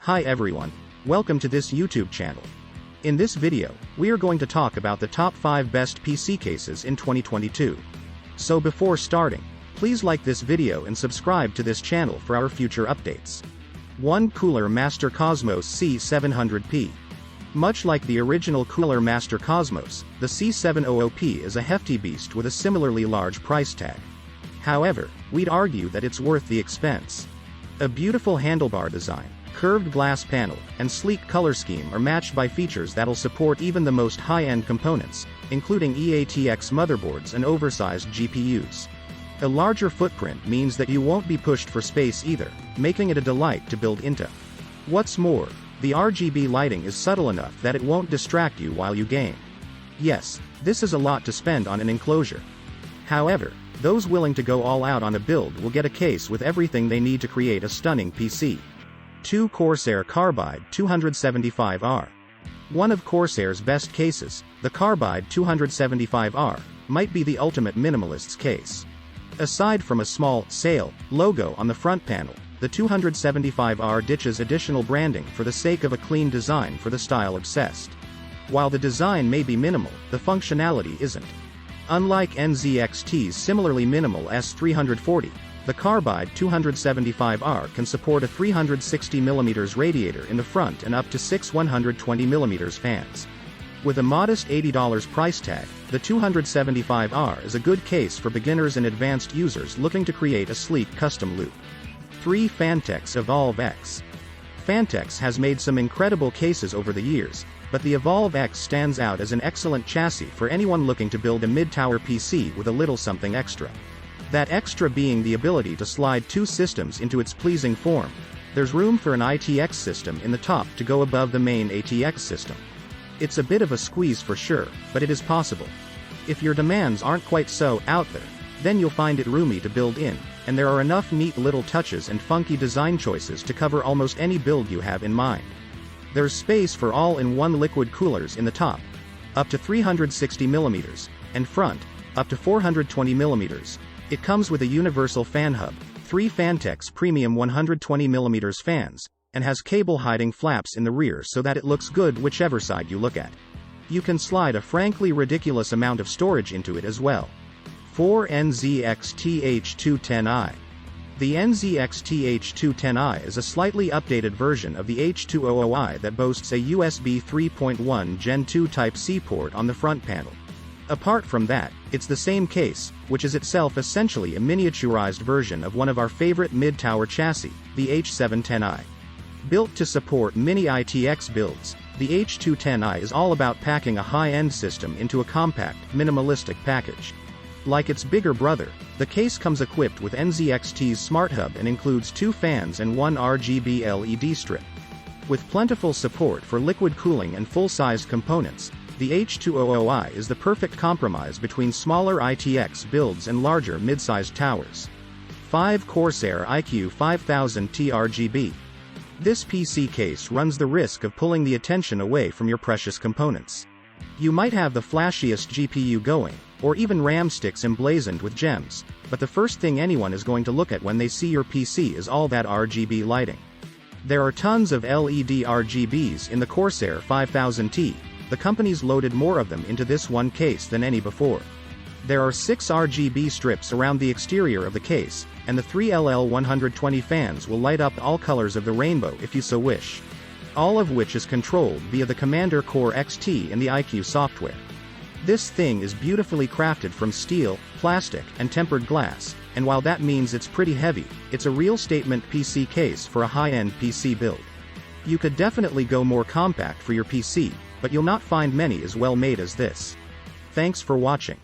Hi everyone, welcome to this YouTube channel. In this video, we are going to talk about the top 5 best PC cases in 2022. So before starting, please like this video and subscribe to this channel for our future updates. 1. Cooler Master Cosmos C700P. Much like the original Cooler Master Cosmos, the C700P is a hefty beast with a similarly large price tag. However, we'd argue that it's worth the expense. A beautiful handlebar design, curved glass panel, and sleek color scheme are matched by features that'll support even the most high-end components, including EATX motherboards and oversized GPUs. A larger footprint means that you won't be pushed for space either, making it a delight to build into. What's more, the RGB lighting is subtle enough that it won't distract you while you game. Yes, this is a lot to spend on an enclosure. However, those willing to go all out on a build will get a case with everything they need to create a stunning PC. 2. Corsair Carbide 275R. One of Corsair's best cases, the Carbide 275R, might be the ultimate minimalist's case. Aside from a small "sale" logo on the front panel, the 275R ditches additional branding for the sake of a clean design for the style-obsessed. While the design may be minimal, the functionality isn't. Unlike NZXT's similarly minimal S340, the Carbide 275R can support a 360mm radiator in the front and up to 6 120mm fans. With a modest $80 price tag, the 275R is a good case for beginners and advanced users looking to create a sleek custom loop. 3. Phanteks Evolve X. Phanteks has made some incredible cases over the years, but the Evolve X stands out as an excellent chassis for anyone looking to build a mid-tower PC with a little something extra. That extra being the ability to slide two systems into its pleasing form. There's room for an ITX system in the top to go above the main ATX system. It's a bit of a squeeze for sure, but it is possible. If your demands aren't quite so out there, then you'll find it roomy to build in, and there are enough neat little touches and funky design choices to cover almost any build you have in mind. There's space for all-in-one liquid coolers in the top, up to 360mm, and front, up to 420mm. It comes with a universal fan hub, 3 Phanteks premium 120mm fans, and has cable-hiding flaps in the rear so that it looks good whichever side you look at. You can slide a frankly ridiculous amount of storage into it as well. 4. NZXT-H210i. The NZXT-H210i is a slightly updated version of the H200i that boasts a USB 3.1 Gen 2 Type-C port on the front panel. Apart from that, it's the same case, which is itself essentially a miniaturized version of one of our favorite mid-tower chassis, the H710i. Built to support mini ITX builds, the H210i is all about packing a high-end system into a compact, minimalistic package. Like its bigger brother, the case comes equipped with NZXT's Smart Hub and includes 2 fans and 1 RGB LED strip. With plentiful support for liquid cooling and full-sized components, the H200i is the perfect compromise between smaller ITX builds and larger mid-sized towers. 5. Corsair iQ 5000T RGB. This PC case runs the risk of pulling the attention away from your precious components. You might have the flashiest GPU going, or even RAM sticks emblazoned with gems, but the first thing anyone is going to look at when they see your PC is all that RGB lighting. There are tons of LED RGBs in the Corsair 5000T. The company's loaded more of them into this one case than any before. There are 6 RGB strips around the exterior of the case, and the 3 LL120 fans will light up all colors of the rainbow if you so wish. All of which is controlled via the Commander Core XT and the iQ software. This thing is beautifully crafted from steel, plastic, and tempered glass, and while that means it's pretty heavy, it's a real statement PC case for a high-end PC build. You could definitely go more compact for your PC, but you'll not find many as well made as this. Thanks for watching.